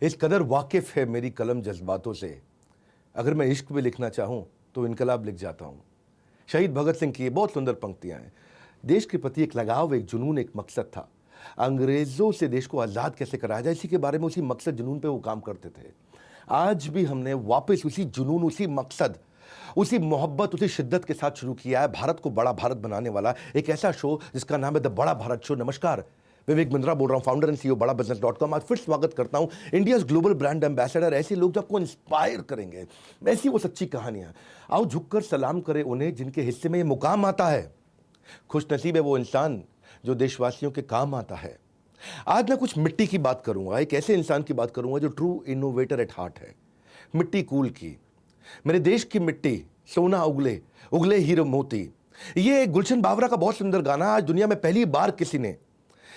इस कदर वाकिफ है मेरी कलम जज्बातों से, अगर मैं इश्क भी लिखना चाहूं तो इनकलाब लिख जाता हूं। शहीद भगत सिंह की ये बहुत सुंदर पंक्तियां हैं। देश के प्रति एक लगाव, एक जुनून, एक मकसद था। अंग्रेजों से देश को आज़ाद कैसे कराया जाए, इसी के बारे में, उसी मकसद जुनून पे वो काम करते थे। आज भी हमने वापस उसी जुनून, उसी मकसद, उसी मोहब्बत, उसी शिद्दत के साथ शुरू किया है भारत को बड़ा भारत बनाने वाला एक ऐसा शो जिसका नाम है द बड़ा भारत शो। नमस्कार, विवेक बिंद्रा बोल रहा हूं, फाउंडर एंड सीईओ बड़ा बिजनेस.com। आज फिर स्वागत करता हूं इंडिया ग्लोबल ब्रांड एम्बेसडर, ऐसे लोग जो आपको इंस्पायर करेंगे, ऐसी वो सच्ची कहानियां। आओ झुककर सलाम करें उन्हें जिनके हिस्से में ये मुकाम आता है। खुश नसीब है वो इंसान जो देशवासियों के काम आता है। आज मैं कुछ मिट्टी की बात करूंगा, एक ऐसे इंसान की बात करूंगा जो ट्रू इनोवेटर एट हार्ट है। मिट्टी कूल की, मेरे देश की मिट्टी, सोना उगले उगले हीरो मोती। ये गुलशन बावरा का बहुत सुंदर गाना, आज दुनिया में पहली बार किसी ने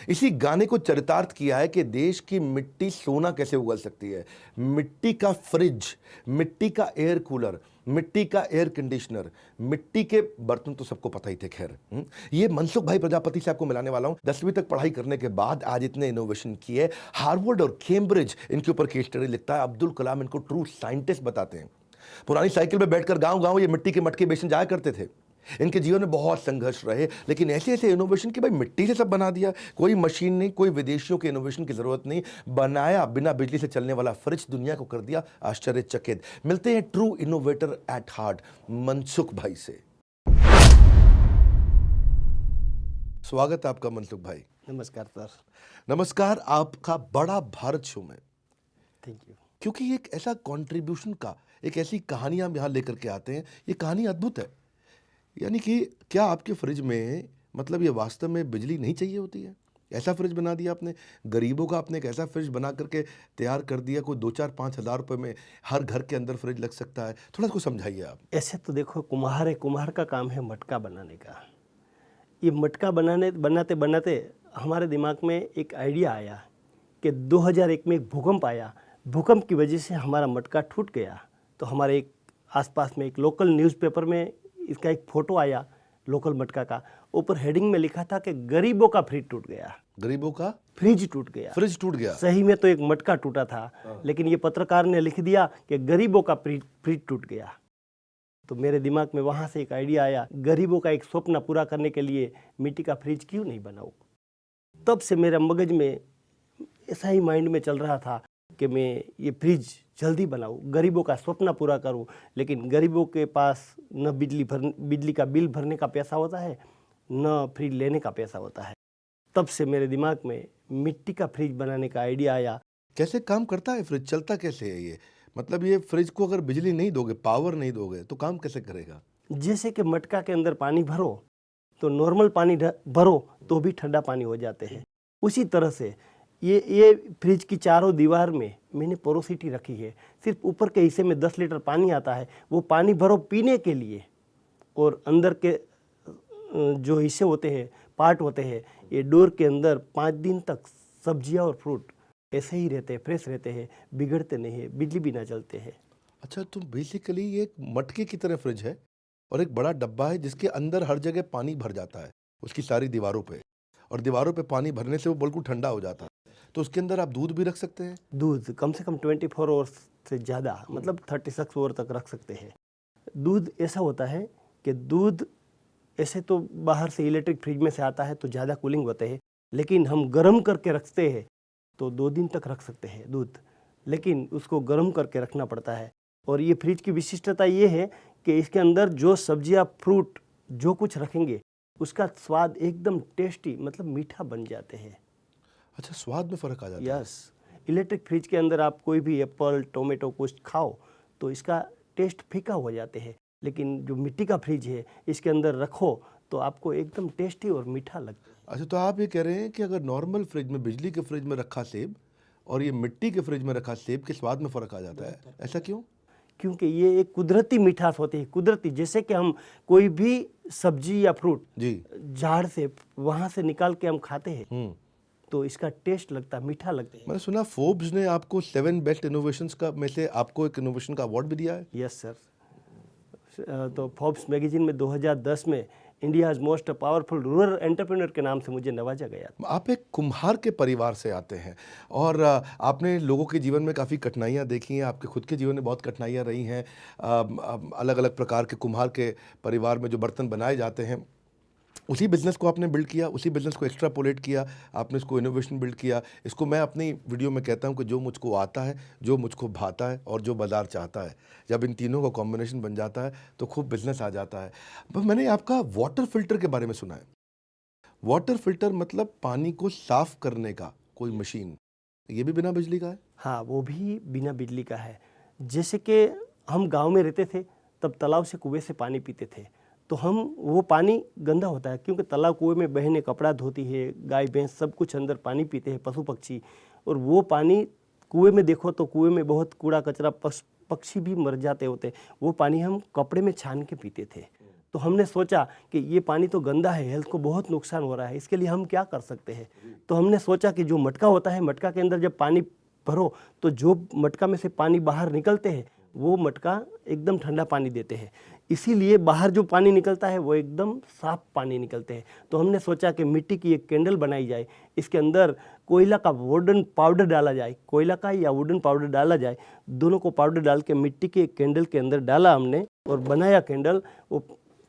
इसी गाने को चरितार्थ किया है कि देश की मिट्टी सोना कैसे उगल सकती है। मिट्टी का फ्रिज, मिट्टी का एयर कूलर, मिट्टी का एयर कंडीशनर, मिट्टी के बर्तन तो सबको पता ही थे। खैर, ये मनसुख भाई प्रजापति से आपको मिलाने वाला हूं। 10वीं तक पढ़ाई करने के बाद आज इतने इनोवेशन किए। हार्वर्ड और कैम्ब्रिज इनके ऊपर केस स्टडी लिखता है। अब्दुल कलाम इनको ट्रू साइंटिस्ट बताते हैं। पुरानी साइकिल में बैठकर गांव गांव ये मिट्टी के मटके बेचने जाया करते थे। इनके जीवन में बहुत संघर्ष रहे, लेकिन ऐसे ऐसे इनोवेशन कि भाई मिट्टी से सब बना दिया। कोई मशीन नहीं, कोई विदेशियों के इनोवेशन की जरूरत नहीं, बनाया बिना बिजली से चलने वाला फ्रिज दुनिया को कर दिया आश्चर्यचकित। मिलते हैं true innovator at heart Mansukh भाई से। स्वागत है आपका मनसुख भाई। नमस्कार सर। नमस्कार आपका बड़ा भारत शो में। Thank you. क्योंकि ये एक ऐसा कंट्रीब्यूशन का, एक ऐसी कहानी हम यहाँ लेकर के आते हैं। ये कहानी अद्भुत है। यानी कि क्या आपके फ्रिज में, मतलब ये वास्तव में बिजली नहीं चाहिए होती है? ऐसा फ्रिज बना दिया आपने, गरीबों का आपने एक ऐसा फ्रिज बना करके तैयार कर दिया। कोई 2-4-5 हज़ार रुपये में हर घर के अंदर फ्रिज लग सकता है। थोड़ा इसको समझाइए आप। ऐसे तो देखो, कुम्हार है, कुम्हार का काम है मटका बनाने का। ये मटका बनाते बनाते हमारे दिमाग में एक आइडिया आया कि 2001 में एक भूकंप आया। भूकंप की वजह से हमारा मटका टूट गया। तो हमारे एक आसपास में एक लोकल न्यूज़पेपर में इसका एक फ़ोटो आया लोकल मटका का। ऊपर हेडिंग में लिखा था कि गरीबों का फ्रिज टूट गया। गरीबों का फ्रिज टूट गया। फ्रिज टूट गया। सही में तो एक मटका टूटा था, लेकिन ये पत्रकार ने लिख दिया कि गरीबों का फ्रिज टूट गया। तो मेरे दिमाग में वहाँ से एक आइडिया आया, गरीबों का एक स्वप्न पूरा करने के लिए मिट्टी का फ्रिज क्यों नहीं बनाऊँ। तब से मेरे मगज में ऐसा ही माइंड में चल रहा था कि मैं ये फ्रिज जल्दी बनाऊँ, गरीबों का स्वप्न पूरा करूँ। लेकिन गरीबों के पास न बिजली का बिल भरने का पैसा होता है, न फ्रिज लेने का पैसा होता है। तब से मेरे दिमाग में मिट्टी का फ्रिज बनाने का आइडिया आया। कैसे काम करता है फ्रिज, चलता कैसे है ये? मतलब ये फ्रिज को अगर बिजली नहीं दोगे, पावर नहीं दोगे, तो काम कैसे करेगा? जैसे कि मटका के अंदर पानी भरो तो नॉर्मल पानी भरो तो भी ठंडा पानी हो जाते हैं, उसी तरह से ये फ्रिज की चारों दीवार में मैंने पोरोसिटी रखी है। सिर्फ ऊपर के हिस्से में 10 लीटर पानी आता है, वो पानी भरो पीने के लिए, और अंदर के जो हिस्से होते हैं, पार्ट होते हैं, ये डोर के अंदर 5 दिन तक सब्जियां और फ्रूट ऐसे ही रहते हैं, फ्रेश रहते हैं, बिगड़ते नहीं है, बिजली भी ना चलते हैं। अच्छा, तो बेसिकली ये एक मटके की तरह फ्रिज है और एक बड़ा डब्बा है जिसके अंदर हर जगह पानी भर जाता है, उसकी सारी दीवारों पे, और दीवारों पे पानी भरने से वो बिल्कुल ठंडा हो जाता है। तो उसके अंदर आप दूध भी रख सकते हैं। दूध कम से कम 24 आवर्स से ज़्यादा, मतलब 36 आवर तक रख सकते हैं। दूध ऐसा होता है कि दूध ऐसे तो बाहर से इलेक्ट्रिक फ्रिज में से आता है तो ज़्यादा कूलिंग होते हैं, लेकिन हम गर्म करके रखते हैं तो 2 दिन तक रख सकते हैं दूध, लेकिन उसको गर्म करके रखना पड़ता है। और ये फ्रिज की विशिष्टता ये है कि इसके अंदर जो सब्जियां, फ्रूट, जो कुछ रखेंगे उसका स्वाद एकदम टेस्टी, मतलब मीठा बन जाते हैं। अच्छा, स्वाद में फ़र्क आ जाता है। यस, इलेक्ट्रिक फ्रिज के अंदर आप कोई भी एप्पल, टोमेटो कुछ खाओ तो इसका टेस्ट फीका हो जाते हैं, लेकिन जो मिट्टी का फ्रिज है इसके अंदर रखो तो आपको एकदम टेस्टी और मीठा लगता है। अच्छा, तो आप ये कह रहे हैं कि अगर नॉर्मल फ्रिज में, बिजली के फ्रिज में रखा सेब और ये मिट्टी के फ्रिज में रखा सेब के स्वाद में फ़र्क आ जाता है, ऐसा क्यों? क्योंकि ये एक कुदरती मिठास होती है, कुदरती। जैसे कि हम कोई भी सब्जी या फ्रूट जी, झाड़ से वहाँ से निकाल के हम खाते हैं तो इसका टेस्ट लगता है, मीठा लगता है। मैंने सुना फोर्ब्स ने आपको 7 बेस्ट इनोवेशंस का में से आपको एक इनोवेशन का अवार्ड भी दिया है। Yes sir. तो फोर्ब्स मैगजीन में 2010 में India's most powerful rural entrepreneur के नाम से मुझे नवाजा गया। आप एक कुम्हार के परिवार से आते हैं और आपने लोगों के जीवन में काफ़ी कठिनाइयाँ देखी हैं, आपके खुद के जीवन में बहुत कठिनाइयाँ रही हैं। अलग अलग प्रकार के कुम्हार के परिवार में जो बर्तन बनाए जाते हैं, उसी बिज़नेस को आपने बिल्ड किया, उसी बिज़नेस को एक्स्ट्रापोलेट किया, आपने इसको इनोवेशन बिल्ड किया। इसको मैं अपनी वीडियो में कहता हूँ कि जो मुझको आता है, जो मुझको भाता है और जो बाज़ार चाहता है, जब इन तीनों का कॉम्बिनेशन बन जाता है तो खूब बिज़नेस आ जाता है। पर मैंने आपका वाटर फ़िल्टर के बारे में सुना है। वाटर फ़िल्टर मतलब पानी को साफ़ करने का कोई मशीन, ये भी बिना बिजली का है? हाँ, वो भी बिना बिजली का है। जैसे कि हम गांव में रहते थे, तब तालाब से कुएं से पानी पीते थे, तो हम वो पानी गंदा होता है क्योंकि तालाब कुएं में बहनें कपड़ा धोती है, गाय भैंस सब कुछ अंदर पानी पीते हैं, पशु पक्षी। और वो पानी कुएं में देखो तो कुएं में बहुत कूड़ा कचरा, पक्षी भी मर जाते होते, वो पानी हम कपड़े में छान के पीते थे। तो हमने सोचा कि ये पानी तो गंदा है, हेल्थ को बहुत नुकसान हो रहा है, इसके लिए हम क्या कर सकते हैं। तो हमने सोचा कि जो मटका होता है, मटका के अंदर जब पानी भरो तो जो मटका में से पानी बाहर निकलते हैं वो मटका एकदम ठंडा पानी देते हैं, इसीलिए बाहर जो पानी निकलता है वो एकदम साफ पानी निकलते हैं। तो हमने सोचा कि मिट्टी की एक कैंडल बनाई जाए, इसके अंदर कोयला का वुडन पाउडर डाला जाए, कोयला का या वुडन पाउडर डाला जाए, दोनों को पाउडर डाल के मिट्टी के एक कैंडल के अंदर डाला हमने और बनाया कैंडल। वो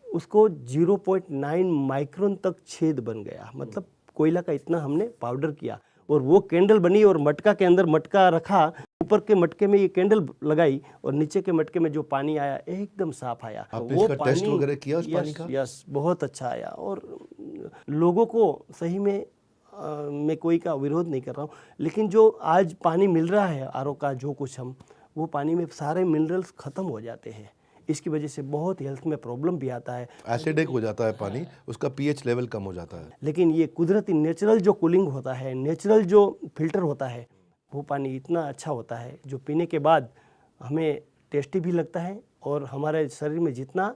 उसको 0.9 माइक्रोन तक छेद बन गया, मतलब कोयला का इतना हमने पाउडर किया और वो कैंडल बनी। और मटका के अंदर मटका रखा, ऊपर के मटके में ये कैंडल लगाई और नीचे के मटके में जो पानी आया एकदम साफ आया। आपने वो इसका टेस्ट वगैरह किया उस पानी का? यस, बहुत अच्छा आया। और लोगों को सही में मैं कोई का विरोध नहीं कर रहा हूँ, लेकिन जो आज पानी मिल रहा है आरओ का, जो कुछ हम वो पानी में सारे मिनरल्स ख़त्म हो जाते हैं, इसकी वजह से बहुत हेल्थ में प्रॉब्लम भी आता है, एसिडिक हो जाता है पानी, उसका पीएच लेवल कम हो जाता है। लेकिन ये कुदरती नेचुरल जो कूलिंग होता है, नेचुरल जो फिल्टर होता है, वो पानी इतना अच्छा होता है जो पीने के बाद हमें टेस्टी भी लगता है और हमारे शरीर में जितना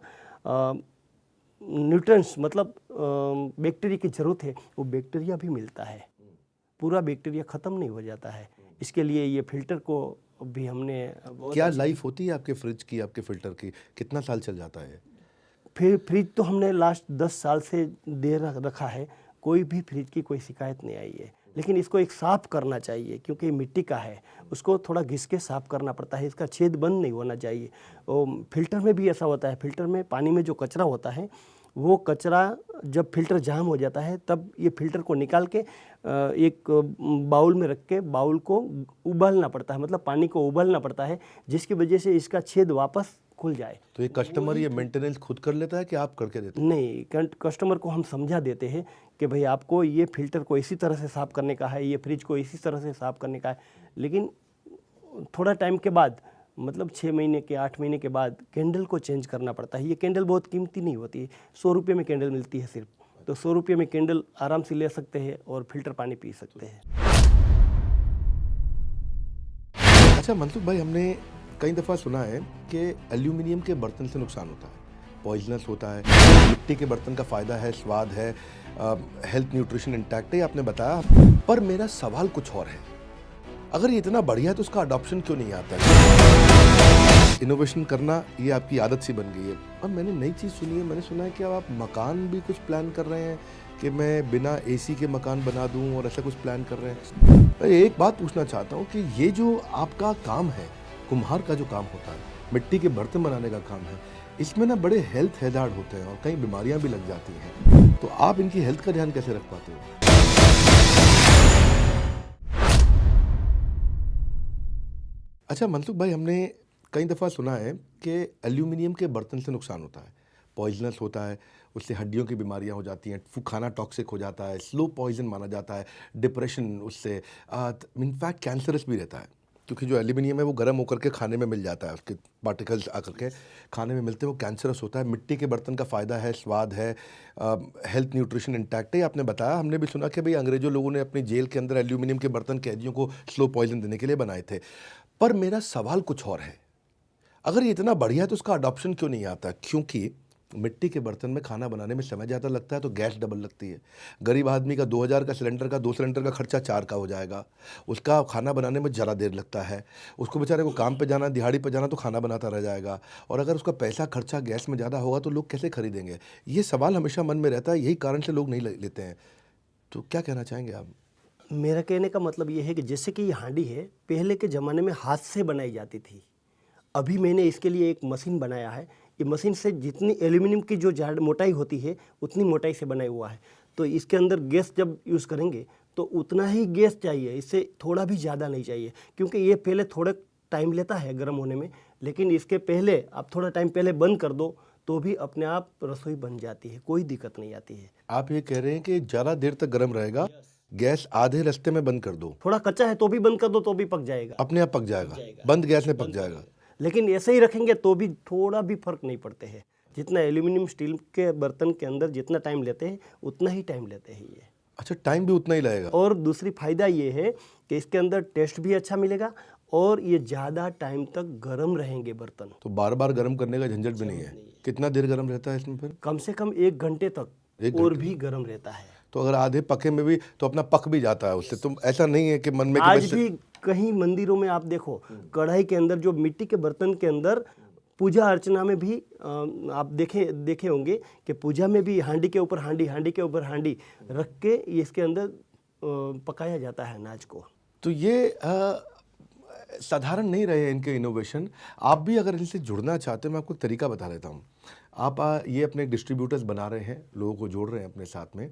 न्यूट्रिएंट्स मतलब बैक्टीरिया की ज़रूरत है वो बैक्टीरिया भी मिलता है, पूरा बैक्टीरिया ख़त्म नहीं हो जाता है। इसके लिए ये फिल्टर को भी हमने क्या लाइफ होती है आपके फ्रिज की, आपके फिल्टर की, कितना साल चल जाता है? फिर फ्रिज तो हमने लास्ट 10 साल से दे रखा है, कोई भी फ्रिज की कोई शिकायत नहीं आई है। लेकिन इसको एक साफ़ करना चाहिए क्योंकि मिट्टी का है, उसको थोड़ा घिस के साफ़ करना पड़ता है, इसका छेद बंद नहीं होना चाहिए। और फिल्टर में भी ऐसा होता है, फिल्टर में पानी में जो कचरा होता है वो कचरा जब फिल्टर जाम हो जाता है तब ये फिल्टर को निकाल के एक बाउल में रख के बाउल को उबालना पड़ता है, मतलब पानी को उबालना पड़ता है, जिसकी वजह से इसका छेद वापस खुल जाए। तो ये कस्टमर ये मेंटेनेंस खुद कर लेता है कि आप करके देते हैं? नहीं, कस्टमर को हम समझा देते हैं कि भाई आपको ये फिल्टर को इसी तरह से साफ़ करने का है, ये फ्रिज को इसी तरह से साफ़ करने का है। लेकिन थोड़ा टाइम के बाद, मतलब 6 महीने के 8 महीने के बाद कैंडल को चेंज करना पड़ता है। ये कैंडल बहुत कीमती नहीं होती है, 100 रुपये में कैंडल मिलती है सिर्फ, तो 100 रुपये में कैंडल आराम से ले सकते हैं और फिल्टर पानी पी सकते हैं। अच्छा मनसुख भाई, हमने कई दफ़ा सुना है कि एल्यूमिनियम के बर्तन से नुकसान होता है, पॉइजनस होता है, मिट्टी के बर्तन का फ़ायदा है, स्वाद है, हेल्थ न्यूट्रिशन इंटैक्ट है, आपने बताया। पर मेरा सवाल कुछ और है, अगर ये इतना बढ़िया है तो उसका अडॉप्शन क्यों नहीं आता है? इनोवेशन करना ये आपकी आदत सी बन गई है। और मैंने नई चीज़ सुनी है, मैंने सुना है कि अब आप मकान भी कुछ प्लान कर रहे हैं कि मैं बिना एसी के मकान बना दूं और ऐसा कुछ प्लान कर रहे हैं। मैं एक बात पूछना चाहता हूं कि ये जो आपका काम है, कुम्हार का जो काम होता है, मिट्टी के बर्तन बनाने का काम है, इसमें ना बड़े हेल्थ हैजार्ड होते हैं और कई बीमारियां भी लग जाती हैं, तो आप इनकी हेल्थ का ध्यान कैसे रख पाते हो? अच्छा मनसुख भाई, हमने कई दफ़ा सुना है कि एल्यूमिनियम के बर्तन से नुकसान होता है, पॉइजनस होता है, उससे हड्डियों की बीमारियां हो जाती हैं, खाना टॉक्सिक हो जाता है, स्लो पॉइजन माना जाता है, डिप्रेशन उससे, इनफैक्ट कैंसरस भी रहता है, क्योंकि जो एल्यूमिनियम है वो गर्म होकर के खाने में मिल जाता है, उसके पार्टिकल्स आकर के खाने में मिलते हैं, वो कैंसरस होता है। मिट्टी के बर्तन का फ़ायदा है, स्वाद है, हेल्थ न्यूट्रिशन इंटैक्ट है, आपने बताया। हमने भी सुना कि भाई अंग्रेज़ों लोगों ने अपनी जेल के अंदर एल्यूमिनियम के बर्तन कैदियों को स्लो पॉइजन देने के लिए बनाए थे। पर मेरा सवाल कुछ और है, अगर ये इतना बढ़िया है तो उसका अडॉप्शन क्यों नहीं आता? क्योंकि मिट्टी के बर्तन में खाना बनाने में समय ज़्यादा लगता है तो गैस डबल लगती है। गरीब आदमी का 2000 का सिलेंडर का 2 सिलेंडर का खर्चा 4 का हो जाएगा। उसका खाना बनाने में ज़्यादा देर लगता है। उसको बेचारे को काम पे जाना, दिहाड़ी पे जाना तो खाना बनाता रह जाएगा। और अगर उसका पैसा खर्चा गैस में ज़्यादा होगा तो लोग कैसे खरीदेंगे? ये सवाल हमेशा मन में रहता है, यही कारण से लोग नहीं लेते हैं। तो क्या कहना चाहेंगे आप? मेरा कहने का मतलब ये है कि जैसे कि ये हांडी है, पहले के ज़माने में हाथ से बनाई जाती थी। अभी मैंने इसके लिए एक मशीन बनाया है। ये मशीन से जितनी एल्यूमिनियम की जो मोटाई होती है उतनी मोटाई से बनाया हुआ है। तो इसके अंदर गैस जब यूज़ करेंगे तो उतना ही गैस चाहिए, इससे थोड़ा भी ज़्यादा नहीं चाहिए, क्योंकि ये पहले थोड़ा टाइम लेता है गर्म होने में। लेकिन इसके पहले आप थोड़ा टाइम पहले बंद कर दो तो भी अपने आप रसोई बन जाती है, कोई दिक्कत नहीं आती है। आप ये कह रहे हैं कि ज़्यादा देर तक गर्म रहेगा, गैस आधे रास्ते में बंद कर दो, थोड़ा कच्चा है तो भी बंद कर दो तो भी पक जाएगा, अपने आप पक जाएगा, बंद गैस में पक जाएगा। लेकिन ऐसे ही रखेंगे तो भी थोड़ा भी फर्क नहीं पड़ते हैं। जितना एल्यूमिनियम स्टील के बर्तन के अंदर जितना टाइम लेते हैं उतना ही टाइम लेते हैं ये। अच्छा, टाइम भी उतना ही लगेगा। और दूसरी फ़ायदा ये है कि इसके अंदर टेस्ट भी अच्छा मिलेगा और ये ज़्यादा टाइम तक गर्म रहेंगे बर्तन। तो बार बार गर्म करने का झंझट भी नहीं है। कितना देर गर्म रहता है इसमें फिर? कम से कम 1 घंटे तक और भी गर्म रहता है। तो अगर आधे पके में भी तो अपना पक भी जाता है उससे। तो ऐसा नहीं है कि मन में कि आज भी कहीं मंदिरों में आप देखो, कढ़ाई के अंदर जो मिट्टी के बर्तन के अंदर पूजा अर्चना में भी आप देखे होंगे कि पूजा में भी हांडी के ऊपर हांडी, हांडी के ऊपर हांडी रख के इसके अंदर पकाया जाता है अनाज को। तो ये साधारण नहीं रहे इनके इनोवेशन। आप भी अगर इनसे जुड़ना चाहते हैं, मैं आपको एक तरीका बता देता हूँ। आप ये अपने डिस्ट्रीब्यूटर्स बना रहे हैं, लोगों को जोड़ रहे हैं अपने साथ में,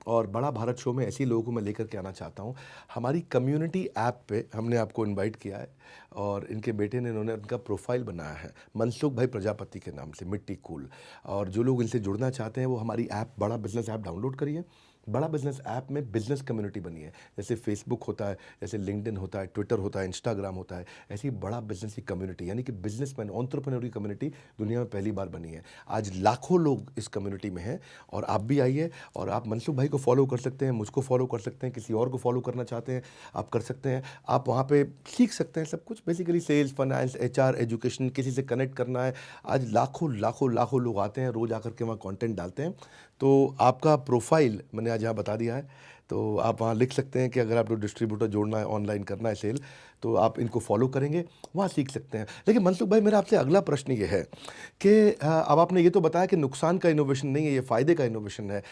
और बड़ा भारत शो में ऐसे लोगों को मैं लेकर के आना चाहता हूँ। हमारी कम्युनिटी ऐप पे हमने आपको इनवाइट किया है और इनके बेटे ने, इन्होंने उनका प्रोफाइल बनाया है मनसुख भाई प्रजापति के नाम से, मिट्टी कूल। और जो लोग इनसे जुड़ना चाहते हैं वो हमारी ऐप, बड़ा बिजनेस ऐप डाउनलोड करिए। बड़ा बिजनेस ऐप में बिजनेस कम्युनिटी बनी है। जैसे फेसबुक होता है, जैसे लिंक्डइन होता है, ट्विटर होता है, इंस्टाग्राम होता है, ऐसी बड़ा बिजनेस की कम्युनिटी, यानी कि बिजनेसमैन, एंटरप्रेन्योर की कम्युनिटी दुनिया में पहली बार बनी है। आज लाखों लोग इस कम्युनिटी में हैं और आप भी आइए। और आप मनसुख भाई को फॉलो कर सकते हैं, मुझको फॉलो कर सकते हैं, किसी और को फॉलो करना चाहते हैं आप कर सकते हैं। आप वहाँ पे सीख सकते हैं सब कुछ, basically sales, finance, HR, education, किसी से कनेक्ट करना है। आज लाखों लाखों लाखों लोग आते हैं, रोज़ आकर के वहाँ कंटेंट डालते हैं। तो आपका प्रोफाइल मैंने आज यहाँ बता दिया है, तो आप वहाँ लिख सकते हैं कि अगर आपको डिस्ट्रीब्यूटर जोड़ना है, ऑनलाइन करना है सेल, तो आप इनको फॉलो करेंगे, वहाँ सीख सकते हैं। लेकिन मनसुख भाई, मेरा आपसे अगला प्रश्न ये है कि अब आपने ये तो बताया कि नुकसान का इनोवेशन नहीं है, ये फ़ायदे का इनोवेशन है,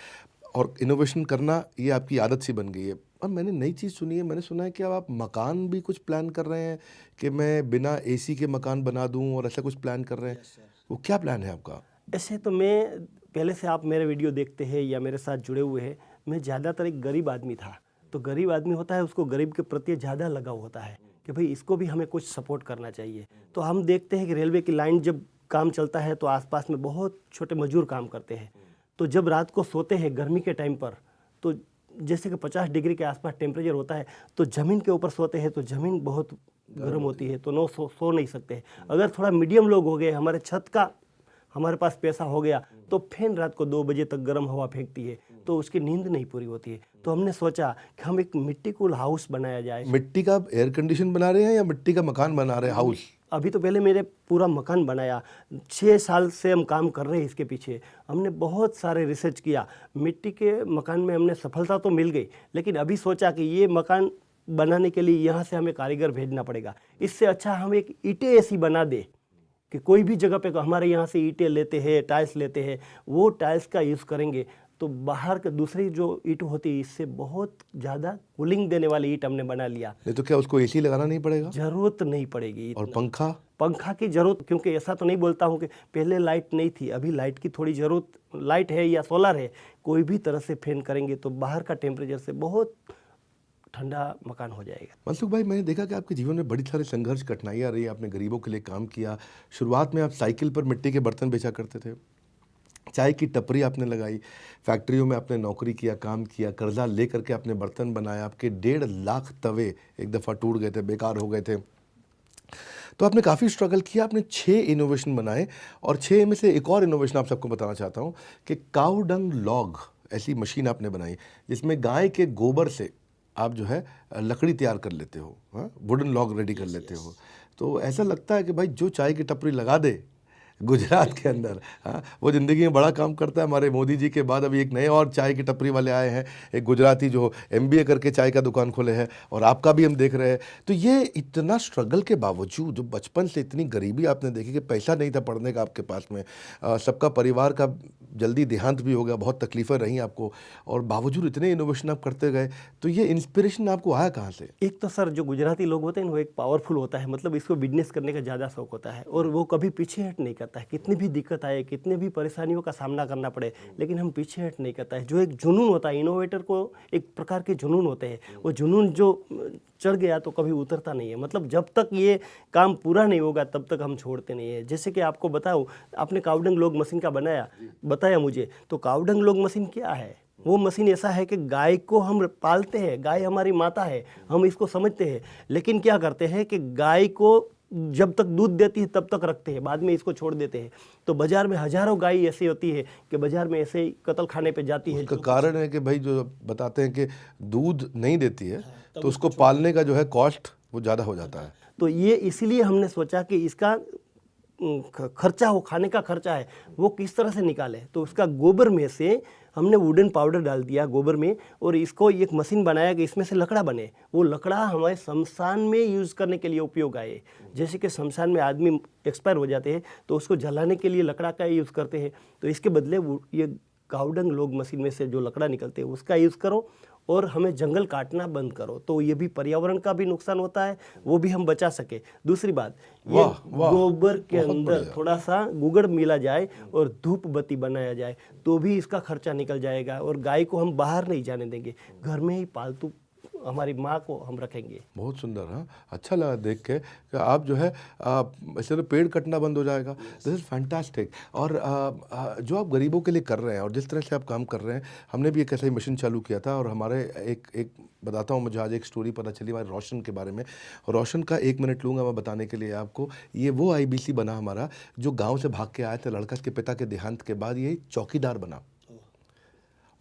और इनोवेशन करना ये आपकी आदत सी बन गई है। और मैंने नई चीज़ सुनी है, मैंने सुना है कि अब आप मकान भी कुछ प्लान कर रहे हैं कि मैं बिना AC के मकान बना दूँ, और ऐसा कुछ प्लान कर रहे हैं। वो क्या प्लान है आपका? ऐसे तो मैं पहले से, आप मेरे वीडियो देखते हैं या मेरे साथ जुड़े हुए हैं, मैं ज़्यादातर एक गरीब आदमी था। तो गरीब आदमी होता है, उसको गरीब के प्रति ज़्यादा लगाव होता है कि भाई इसको भी हमें कुछ सपोर्ट करना चाहिए। तो हम देखते हैं कि रेलवे की लाइन जब काम चलता है तो आसपास में बहुत छोटे मजदूर काम करते हैं। तो जब रात को सोते हैं गर्मी के टाइम पर, तो जैसे कि 50 डिग्री के आसपास टेम्परेचर होता है, तो ज़मीन के ऊपर सोते हैं तो ज़मीन बहुत गर्म होती है, तो सो नहीं सकते। अगर थोड़ा मीडियम लोग हो गए, हमारे छत का हमारे पास पैसा हो गया, तो फैन रात को 2 बजे तक गर्म हवा फेंकती है, तो उसकी नींद नहीं पूरी होती है। तो हमने सोचा कि हम एक मिट्टी कूल हाउस बनाया जाए। मिट्टी का एयर कंडीशन बना रहे हैं या मिट्टी का मकान बना रहे हैं, हाउस? अभी तो पहले मेरे पूरा मकान बनाया, 6 साल से हम काम कर रहे हैं इसके पीछे। हमने बहुत सारे रिसर्च किया, मिट्टी के मकान में हमने सफलता तो मिल गई, लेकिन अभी सोचा कि ये मकान बनाने के लिए यहाँ से हमें कारीगर भेजना पड़ेगा। इससे अच्छा हम एक ईंटें ऐसी बना दे कि कोई भी जगह पे, हमारे यहाँ से ईंटें लेते हैं, टाइल्स लेते हैं, वो टाइल्स का यूज़ करेंगे तो बाहर के दूसरी जो ईंट होती है, इससे बहुत ज़्यादा कूलिंग देने वाली ईंट हमने बना लिया। नहीं तो क्या उसको AC लगाना नहीं पड़ेगा? ज़रूरत नहीं पड़ेगी। और पंखा की ज़रूरत, क्योंकि ऐसा तो नहीं बोलता हूँ कि पहले लाइट नहीं थी, अभी लाइट की थोड़ी ज़रूरत, लाइट है या सोलर है, कोई भी तरह से फैन करेंगे तो बाहर का टेम्परेचर से बहुत ठंडा मकान हो जाएगा। मनसुख भाई, मैंने देखा कि आपके जीवन में बड़ी सारे संघर्ष, कठिनाइयाँ रही, आपने गरीबों के लिए काम किया। शुरुआत में आप साइकिल पर मिट्टी के बर्तन बेचा करते थे, चाय की टपरी आपने लगाई, फैक्ट्रियों में आपने नौकरी किया, काम किया, कर्जा ले करके आपने बर्तन बनाया, आपके 1.5 लाख तवे एक दफ़ा टूट गए थे, बेकार हो गए थे। तो आपने काफ़ी स्ट्रगल किया, आपने 6 इनोवेशन बनाए, और 6 में से एक और इनोवेशन आप सबको बताना चाहता हूँ कि काऊ डंग लॉग ऐसी मशीन आपने बनाई जिसमें गाय के गोबर से आप जो है लकड़ी तैयार कर लेते हो, वुडन लॉग रेडी कर लेते हो। तो ऐसा लगता है कि भाई जो चाय की टपरी लगा दे गुजरात के अंदर। हाँ, वो ज़िंदगी में बड़ा काम करता है। हमारे मोदी जी के बाद अभी एक नए और चाय की टपरी वाले आए हैं, एक गुजराती जो MBA करके चाय का दुकान खोले हैं, और आपका भी हम देख रहे हैं। तो ये इतना स्ट्रगल के बावजूद, बचपन से इतनी गरीबी आपने देखी कि पैसा नहीं था पढ़ने का आपके पास में, सबका परिवार का जल्दी देहांत भी हो गया, बहुत तकलीफ़ें रहीं आपको, और बावजूद इतने इनोवेशन आप करते गए। तो ये इंस्पिरेशन आपको आया कहाँ से? एक तो सर जो गुजराती लोग होते हैं वो एक पावरफुल होता है, मतलब इसको बिजनेस करने का ज़्यादा शौक होता है और वो कभी पीछे हट नहीं करता है। कितनी भी दिक्कत आए, कितने भी परेशानियों का सामना करना पड़े, लेकिन हम पीछे हट नहीं करता है। जो एक जुनून होता है, इनोवेटर को एक प्रकार के जुनून होते हैं, वो जुनून जो चढ़ गया तो कभी उतरता नहीं है। मतलब जब तक ये काम पूरा नहीं होगा तब तक हम छोड़ते नहीं है। जैसे कि आपको बताऊँ, आपने कावडंग लॉग मशीन का बताया मुझे, तो कावडंग लॉग मशीन क्या है? वो मशीन ऐसा है कि गाय को हम पालते हैं, गाय हमारी माता है, हम इसको समझते हैं, लेकिन क्या करते हैं कि गाय को जब तक दूध देती है तब तक रखते हैं, बाद में इसको छोड़ देते हैं। तो बाजार में हजारों गाय ऐसी होती है कि बाजार में ऐसे ही कत्ल खाने पे जाती है। उसका कारण है कि भाई जो बताते हैं कि दूध नहीं देती है, तो उसको पालने का जो है कॉस्ट वो ज़्यादा हो जाता है। तो ये इसीलिए हमने सोचा कि इसका खर्चा, वो खाने का खर्चा है, वो किस तरह से निकाले। तो उसका गोबर में से हमने वुडन पाउडर डाल दिया गोबर में, और इसको एक मशीन बनाया कि इसमें से लकड़ा बने। वो लकड़ा हमारे शमशान में यूज़ करने के लिए उपयोग आए। जैसे कि शमशान में आदमी एक्सपायर हो जाते हैं तो उसको जलाने के लिए लकड़ा का यूज़ करते हैं, तो इसके बदले ये कावडंग लॉग मशीन में से जो लकड़ा निकलते हैं उसका यूज़ करो, और हमें जंगल काटना बंद करो। तो ये भी पर्यावरण का भी नुकसान होता है, वो भी हम बचा सके। दूसरी बात, ये गोबर के अंदर थोड़ा सा गुगड़ मिला जाए और धूप बत्ती बनाया जाए तो भी इसका खर्चा निकल जाएगा, और गाय को हम बाहर नहीं जाने देंगे, घर में ही पालतू हमारी माँ को हम रखेंगे। बहुत सुंदर। हाँ, अच्छा लगा देख के कि आप जो है ऐसे तो पेड़ कटना बंद हो जाएगा। This is fantastic. और जो आप गरीबों के लिए कर रहे हैं और जिस तरह से आप काम कर रहे हैं, हमने भी एक ऐसा ही मिशन चालू किया था, और हमारे एक बताता हूँ, मुझे आज एक स्टोरी पता चली हमारे रोशन के बारे में। रोशन का 1 मिनट लूँगा मैं बताने के लिए आपको। ये वो IBC बना हमारा जो गाँव से भाग के आया था, लड़का के पिता के देहांत के बाद ये चौकीदार बना,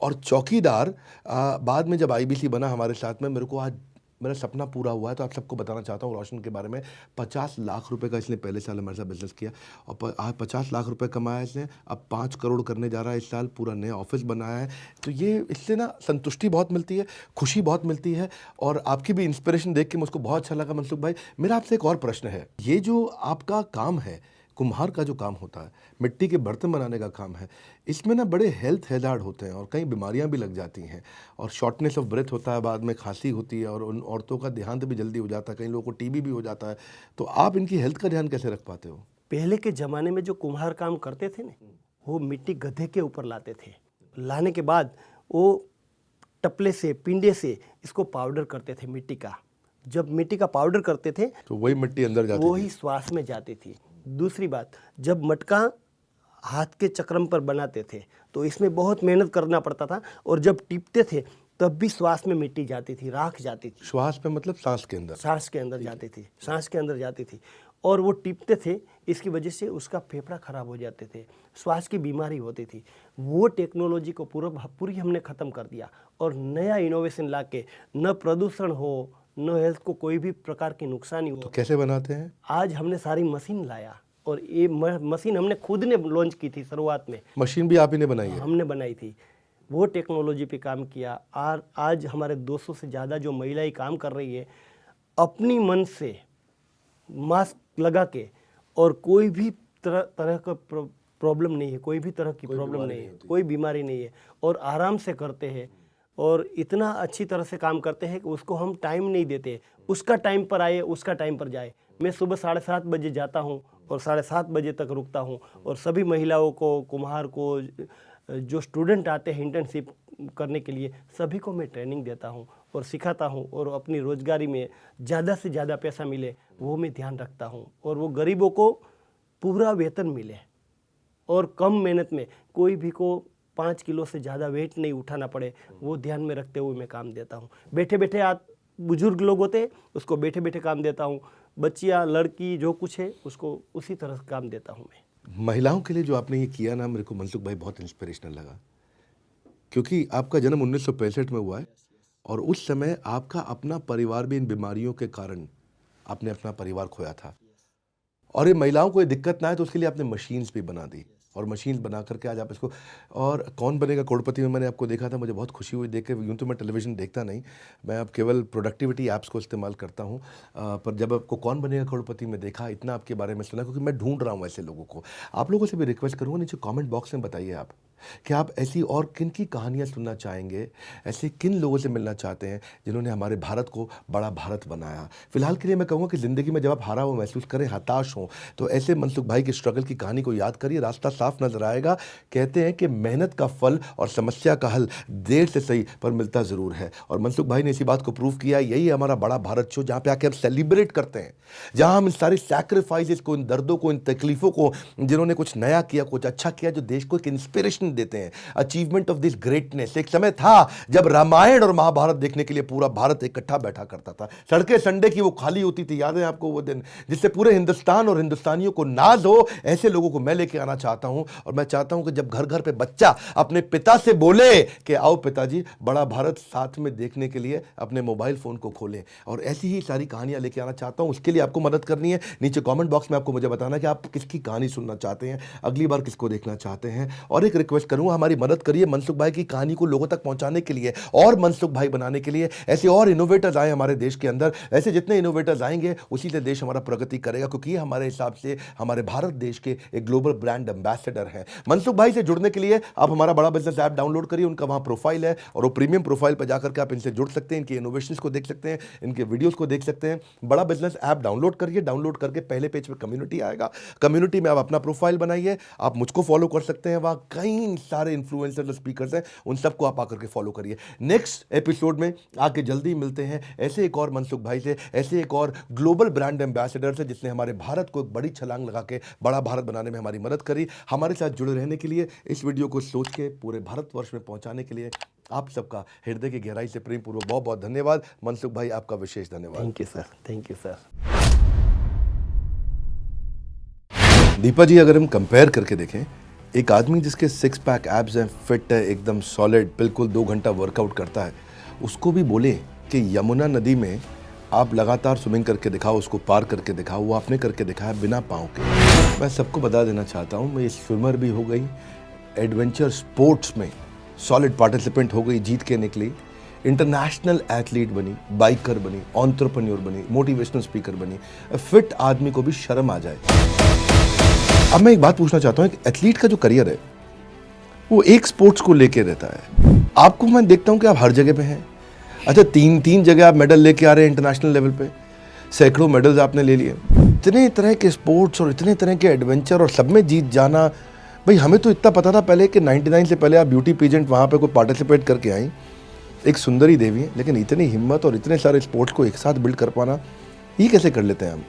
और चौकीदार बाद में जब IBC बना हमारे साथ में, मेरे को आज मेरा सपना पूरा हुआ है। तो आप सबको बताना चाहता हूँ रोशन के बारे में। 50 लाख रुपए का इसने पहले साल हमारे साथ बिजनेस किया, और आज 50 लाख रुपए कमाया इसने। अब 5 करोड़ करने जा रहा है इस साल, पूरा नया ऑफिस बनाया है। तो ये इससे ना संतुष्टि बहुत मिलती है, खुशी बहुत मिलती है, और आपकी भी इंस्पिरेशन देख के मुझको बहुत अच्छा लगा मनसुख भाई। मेरा आपसे एक और प्रश्न है, ये जो आपका काम है, कुम्हार का जो काम होता है, मिट्टी के बर्तन बनाने का काम है, इसमें ना बड़े हेल्थ हैजार्ड होते हैं और कई बीमारियां भी लग जाती हैं, और शॉर्टनेस ऑफ ब्रेथ होता है, बाद में खांसी होती है, और उन औरतों का देहांत भी जल्दी हो जाता है, कई लोगों को TB भी हो जाता है। तो आप इनकी हेल्थ का ध्यान कैसे रख पाते हो? पहले के ज़माने में जो कुम्हार काम करते थे ना, वो मिट्टी गधे के ऊपर लाते थे। लाने के बाद वो टपले से, पिंडे से इसको पाउडर करते थे मिट्टी का। जब मिट्टी का पाउडर करते थे तो वही मिट्टी अंदर जाती वही श्वास में जाती थी। दूसरी बात, जब मटका हाथ के चक्रम पर बनाते थे तो इसमें बहुत मेहनत करना पड़ता था, और जब टिपते थे तब भी श्वास में मिट्टी जाती थी, राख जाती थी। श्वास में मतलब सांस के अंदर? सांस के अंदर जाती थी, सांस के अंदर जाती थी, और वो टिपते थे, इसकी वजह से उसका फेफड़ा खराब हो जाते थे, श्वास की बीमारी होती थी। वो टेक्नोलॉजी को पूरी हमने ख़त्म कर दिया, और नया इनोवेशन ला के न प्रदूषण हो, न हेल्थ को कोई भी प्रकार की नुकसानी हो। तो कैसे बनाते हैं? आज हमने सारी मशीन लाया, और ये मशीन हमने खुद ने लॉन्च की थी शुरुआत में। मशीन भी आप ही ने बनाई है? हमने बनाई थी, वो टेक्नोलॉजी पे काम किया। और आज हमारे 200 से ज़्यादा जो महिलाएं काम कर रही है, अपनी मन से मास्क लगा के, और कोई भी तरह का प्रॉब्लम नहीं है, कोई भी तरह की प्रॉब्लम नहीं है, कोई बीमारी नहीं है, और आराम से करते हैं, और इतना अच्छी तरह से काम करते हैं कि उसको हम टाइम नहीं देते। उसका टाइम पर आए, उसका टाइम पर जाए। मैं सुबह 7:30 बजे जाता हूँ और 7:30 बजे तक रुकता हूँ, और सभी महिलाओं को, कुम्हार को, जो स्टूडेंट आते हैं इंटर्नशिप करने के लिए, सभी को मैं ट्रेनिंग देता हूँ और सिखाता हूँ, और अपनी रोजगारी में ज़्यादा से ज़्यादा पैसा मिले वो मैं ध्यान रखता हूँ, और वो गरीबों को पूरा वेतन मिले, और कम मेहनत में कोई भी को 5 किलो से ज़्यादा वेट नहीं उठाना पड़े, वो ध्यान में रखते हुए मैं काम देता हूँ। बैठे बैठे बुजुर्ग लोग होते हैं उसको बैठे बैठे काम देता हूँ, बच्चियाँ, लड़की, जो कुछ है उसको उसी तरह से काम देता हूँ मैं। महिलाओं के लिए जो आपने ये किया ना, मेरे को मनसुख भाई बहुत इंस्पिरेशनल लगा, क्योंकि आपका जन्म 1965 में हुआ है, और उस समय आपका अपना परिवार भी इन बीमारियों के कारण आपने अपना परिवार खोया था, और ये महिलाओं को ये दिक्कत ना है तो उसके लिए आपने मशीन्स भी बना दी, और मशीन बना करके आज आप इसको, और कौन बनेगा करोड़पति में मैंने आपको देखा था, मुझे बहुत खुशी हुई देख के। यूँ तो मैं टेलीविज़न देखता नहीं, मैं अब केवल प्रोडक्टिविटी ऐप्स को इस्तेमाल करता हूँ, पर जब आपको कौन बनेगा करोड़पति में देखा, इतना आपके बारे में सुना, क्योंकि मैं ढूंढ रहा हूँ ऐसे लोगों को। आप लोगों से भी रिक्वेस्ट करूँगा, नीचे कमेंट बॉक्स में बताइए आप कि आप ऐसी और किन की कहानियाँ सुनना चाहेंगे, ऐसे किन लोगों से मिलना चाहते हैं जिन्होंने हमारे भारत को बड़ा भारत बनाया। फिलहाल के लिए मैं कहूँगा कि ज़िंदगी में जब आप हारा हुआ महसूस करें, हताश हों, तो ऐसे मनसुख भाई की स्ट्रगल की कहानी को याद करिए, रास्ता साफ नजर आएगा। कहते हैं कि मेहनत का फल और समस्या का हल देर से सही पर मिलता ज़रूर है, और मनसुख भाई ने इसी बात को प्रूव किया। यही है हमारा बड़ा भारत शो, जहाँ पे आके हम सेलिब्रेट करते हैं, जहाँ हम इन सारी सैक्रिफाइसेस को, इन दर्दों को, इन तकलीफ़ों को, जिन्होंने कुछ नया किया, कुछ अच्छा किया, जो देश को एक इंस्पिरेशन देते हैं, अचीवमेंट ऑफ दिस ग्रेटनेस। एक समय था जब रामायण और महाभारत देखने के लिए पूरा भारत इकट्ठा बैठा करता था, सड़कें संडे की वो खाली होती थी, याद है आपको वो दिन, जिससे पूरे हिंदुस्तान और हिंदुस्तानियों को नाज हो। ऐसे लोगों को मैं लेके आना चाहता हूं, और मैं चाहता हूं कि जब घर घर पे बच्चा अपने पिता से बोले कि आओ पिताजी बड़ा भारत साथ में देखने के लिए अपने मोबाइल फोन को खोलें, और ऐसी ही सारी कहानियां लेके आना चाहता हूं। उसके लिए आपको मदद करनी है, नीचे कमेंट बॉक्स में आपको मुझे बताना कि आप किसकी कहानी सुनना चाहते हैं, अगली बार किसको देखना चाहते हैं। और एक रिक्वेस्ट करूंगा, हमारी मदद करिए मनसुख भाई की कहानी को लोगों तक पहुंचाने के लिए और मनसुख भाई बनाने के लिए। ऐसे और इनोवेटर्स आए हमारे देश के अंदर, ऐसे जितने इनोवेटर्स आएंगे उसी से देश हमारा प्रगति करेगा, क्योंकि ये हमारे हिसाब से हमारे भारत देश के एक ग्लोबल ब्रांड एम्बेसडर हैं। मनसुख भाई से जुड़ने के लिए आप हमारा बड़ा बिजनेस ऐप डाउनलोड करिए, उनका वहां प्रोफाइल है, और वो प्रीमियम प्रोफाइल पर जाकर के आप इनसे जुड़ सकते हैं, इनके इनोवेशंस को देख सकते हैं, इनके वीडियोस को देख सकते हैं। बड़ा बिजनेस ऐप डाउनलोड करिए, डाउनलोड करके पहले पेज पे कम्युनिटी आएगा, कम्युनिटी में आप अपना प्रोफाइल बनाइए, आप मुझको फॉलो कर सकते हैं, वहाँ कई सारे इन्फ्लुएंसर स्पीकर्स हैं, उन सबको आप आकर के फॉलो करिए। नेक्स्ट एपिसोड में आके जल्दी मिलते हैं ऐसे एक और मनसुख भाई से, ऐसे एक और ग्लोबल ब्रांड एम्बेसडर से, जिसने हमारे भारत को एक बड़ी छलांग लगा के बड़ा भारत बनाने में हमारी मदद करी। हमारे साथ जुड़े रहने के लिए, इस वीडियो को सोच के पूरे भारतवर्ष में पहुंचाने के लिए आप सबका हृदय की गहराई से प्रेम पूर्वक बहुत बहुत धन्यवाद। मनसुख भाई आपका विशेष धन्यवाद। Thank you sir, thank you sir. Deepa ji, अगर हम कंपेयर करके देखें, एक आदमी जिसके 6 पैक एब्स हैं, फिट है, एकदम सॉलिड, बिल्कुल 2 घंटा वर्कआउट करता है, उसको भी बोले कि यमुना नदी में आप लगातार स्विमिंग करके दिखाओ, उसको पार करके दिखाओ, वो आपने करके दिखाया बिना पाँव के। मैं सबको बता देना चाहता हूँ, मैं स्विमर भी हो गई, एडवेंचर स्पोर्ट्स में सॉलिड पार्टिसिपेंट हो गई, जीत के निकली, इंटरनेशनल एथलीट बनी, बाइकर बनी, एंटरप्रेन्योर बनी, मोटिवेशनल स्पीकर बनी। फिट आदमी को भी शर्म आ जाए। अब मैं एक बात पूछना चाहता हूँ, एक एथलीट का जो करियर है वो एक स्पोर्ट्स को लेके रहता है। आपको मैं देखता हूँ कि आप हर जगह पे हैं। अच्छा, तीन जगह आप मेडल लेके आ रहे हैं इंटरनेशनल लेवल पे, सैकड़ों मेडल्स आपने ले लिए। इतने तरह के स्पोर्ट्स और इतने तरह के एडवेंचर और सब में जीत जाना, भाई हमें तो इतना पता था पहले कि 99 से पहले आप ब्यूटी पेजेंट वहाँ पे कोई पार्टिसिपेट करके आई, एक सुंदरी देवी है, लेकिन इतनी हिम्मत और इतने सारे स्पोर्ट्स को एक साथ बिल्ड कर पाना, ये कैसे कर लेते हैं हम?